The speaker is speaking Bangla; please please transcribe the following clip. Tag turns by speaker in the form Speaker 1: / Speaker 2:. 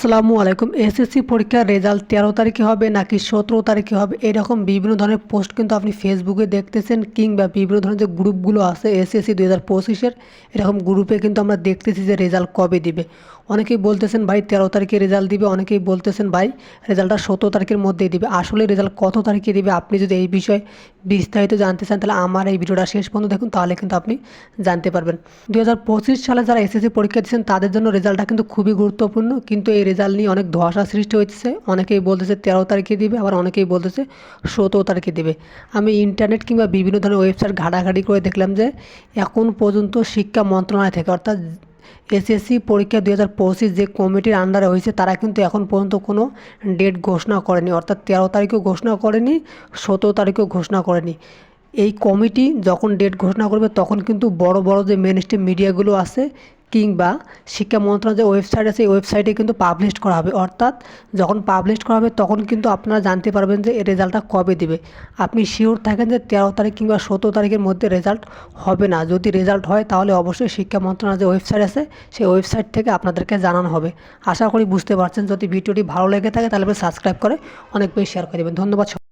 Speaker 1: আসসালামু আলাইকুম। এসএসসি পরীক্ষার রেজাল্ট 13 তারিখে হবে নাকি 17 তারিখে হবে, এরকম বিভিন্ন ধরনের পোস্ট কিন্তু আপনি ফেসবুকে দেখতেছেন, কিংবা বিভিন্ন ধরনের যে গ্রুপগুলো আছে এসএসসি 2025-এর এরকম গ্রুপে কিন্তু আমরা দেখতেছি যে রেজাল্ট কবে দিবে। অনেকেই বলতেছেন ভাই 13 তারিখে রেজাল্ট দিবে, অনেকেই বলতেছেন ভাই রেজাল্টটা 17 তারিখের মধ্যেই দিবে। আসলে রেজাল্ট কত তারিখে দিবে, আপনি যদি এই বিষয়ে বিস্তারিত জানতে চান তাহলে আমার এই ভিডিওটা শেষ পর্যন্ত দেখুন, তাহলে কিন্তু আপনি জানতে পারবেন। 2025 সালে যারা এসএসসি পরীক্ষা দিচ্ছেন তাদের জন্য রেজাল্টটা কিন্তু খুবই গুরুত্বপূর্ণ, কিন্তু এই রেজাল্ট নিয়ে অনেক ধোঁয়াশা সৃষ্টি হয়েছে। অনেকেই বলতেছে 13 তারিখে দিবে, আবার অনেকেই বলতেছে 17 তারিখে দিবে। আমি ইন্টারনেট কিংবা বিভিন্ন ধরনের ওয়েবসাইট ঘাটাঘাটি করে দেখলাম যে এখন পর্যন্ত শিক্ষা মন্ত্রণালয় থেকে, অর্থাৎ এসএসসি পরীক্ষা 2025 যে কমিটির আন্ডারে হয়েছে, তারা কিন্তু এখন পর্যন্ত কোনো ডেট ঘোষণা করেনি, অর্থাৎ 13 তারিখও ঘোষণা করেনি, 17 তারিখও ঘোষণা করেনি। এই কমিটি যখন ডেট ঘোষণা করবে তখন কিন্তু বড় বড় যে মেন স্ট্রিম মিডিয়াগুলো আছে কিংবা শিক্ষা মন্ত্রণালয়ের যে ওয়েবসাইট আছে এই ওয়েবসাইটে কিন্তু পাবলিশ করা হবে। অর্থাৎ যখন পাবলিশ করা হবে তখন কিন্তু আপনারা জানতে পারবেন যে এই রেজাল্টটা কবে দিবে। আপনি শিওর থাকেন যে 13 তারিখ কিংবা 17 তারিখের মধ্যে রেজাল্ট হবে না। যদি রেজাল্ট হয় তাহলে অবশ্যই শিক্ষা মন্ত্রণালয়ের যে ওয়েবসাইট আছে সেই ওয়েবসাইট থেকে আপনাদেরকে জানানো হবে। আশা করি বুঝতে পারছেন। যদি ভিডিওটি ভালো লেগে থাকে তাহলে সাবস্ক্রাইব করে অনেক বেশি শেয়ার করে দেবেন। ধন্যবাদ।